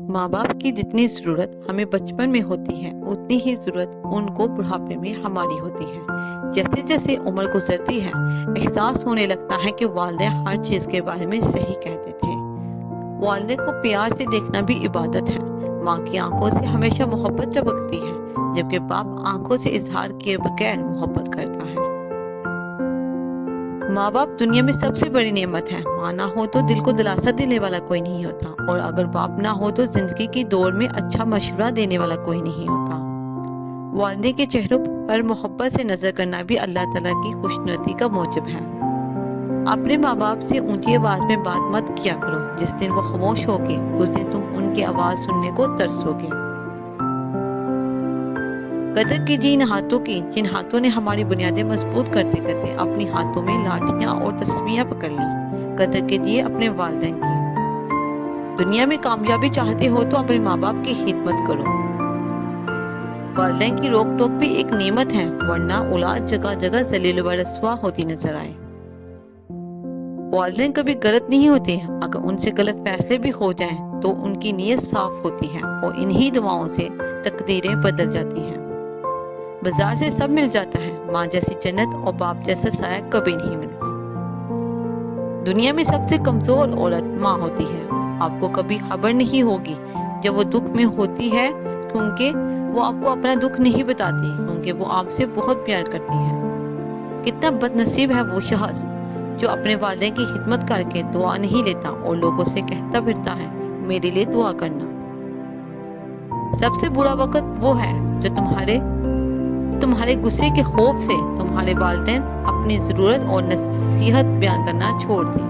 माँ बाप की जितनी ज़रूरत हमें बचपन में होती है उतनी ही ज़रूरत उनको बुढ़ापे में हमारी होती है। जैसे जैसे उम्र गुजरती है एहसास होने लगता है कि वालिदैन हर चीज़ के बारे में सही कहते थे। वालिदैन को प्यार से देखना भी इबादत है। माँ की आंखों से हमेशा मोहब्बत टपकती है, जबकि बाप आंखों से इजहार किए बगैर मोहब्बत करता है। माँ बाप दुनिया में सबसे बड़ी नेमत है। माँ ना हो तो दिल को दिलासा देने वाला कोई नहीं होता, और अगर बाप ना हो तो जिंदगी की दौड़ में अच्छा मशवरा देने वाला कोई नहीं होता। वालिदैन के चेहरों पर मोहब्बत से नजर करना भी अल्लाह ताला की खुशनुदी का मौजब है। अपने माँ बाप से ऊंची आवाज में बात मत किया करो। जिस दिन वो खामोश होगे उस दिन तुम उनकी आवाज सुनने को तरसोगे। कदर कीजिए इन हाथों की जिन हाथों ने हमारी बुनियादें मजबूत करते करते अपनी हाथों में लाठियां और तस्वीरें पकड़ ली। कदर कीजिए अपने वालिदैन की। दुनिया में कामयाबी चाहते हो तो अपने माँ बाप की खिदमत करो। वालिदैन की रोक टोक भी एक नेमत है, वरना औलाद जगह जगह जलील व रसवा होती नजर आए। वालिदैन कभी गलत नहीं होते। अगर उनसे गलत फैसले भी हो जाएं तो उनकी नीयत साफ होती है और इन्हीं दुआओं से तकदीरें बदल जाती हैं। बाजार से सब मिल जाता है, माँ जैसी जन्नत और बाप जैसा साया कभी नहीं मिलता। दुनिया में सबसे कमजोर औरत माँ होती है। आपको कभी खबर नहीं होगी जब वो दुख में होती है, क्योंकि वो आपको अपना दुख नहीं बताती, क्योंकि वो आपसे बहुत प्यार करती है। कितना बदनसीब है वो शख्स जो अपने वालिदैन की खिदमत करके दुआ नहीं लेता और लोगों से कहता फिरता है मेरे लिए दुआ करना। सबसे बुरा वक्त वो है जो तुम्हारे गुस्से के खौफ से तुम्हारे वालिदैन अपनी जरूरत और नसीहत बयान करना छोड़ दें।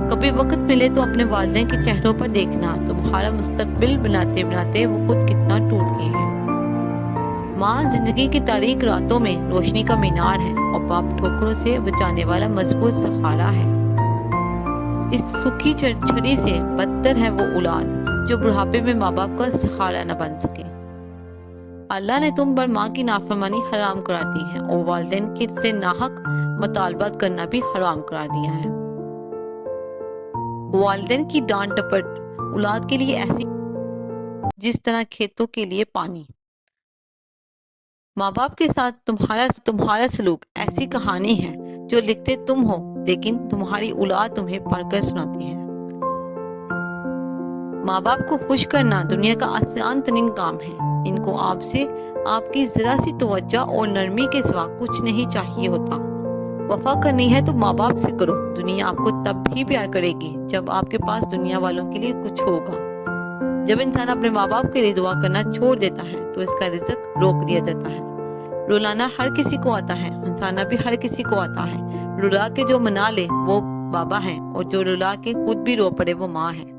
कभी वक्त मिले तो अपने वालिदैन के चेहरों पर देखना तुम्हारा मुस्तकबिल बनाते बनाते वो खुद कितना टूट गए हैं। माँ जिंदगी की तारीक रातों में रोशनी का मीनार है और बाप ठोकरों से बचाने वाला मजबूत सहारा है। इस सूखी छड़ी से बदतर है वो औलाद जो बुढ़ापे में माँ बाप का सहारा न बन सके। अल्लाह ने तुम पर माँ की नाफरमानी हराम करार दी है और वालिदैन के से नाहक मुतालबात करना भी हराम करार दिया है। वालिदैन की डांट डपट औलाद के लिए ऐसी जिस तरह खेतों के लिए पानी। माँ बाप के साथ तुम्हारा सलूक ऐसी कहानी है जो लिखते तुम हो, लेकिन तुम्हारी औलाद तुम्हें पढ़कर सुनाती है। माँ बाप को खुश करना दुनिया का आसान तरीन काम है। इनको आपसे आपकी जरा सी तवज्जो और नरमी के सिवा कुछ नहीं चाहिए होता। वफा करनी है तो माँ बाप से करो। दुनिया आपको तब भी प्यार करेगी जब आपके पास दुनिया वालों के लिए कुछ होगा। जब इंसान अपने माँ बाप के लिए दुआ करना छोड़ देता है तो इसका रिज़्क रोक दिया जाता है। रुलाना हर किसी को आता है, हंसाना भी हर किसी को आता है। रुला के जो मना ले वो बाबा है, और जो रुला के खुद भी रो पड़े वो माँ है।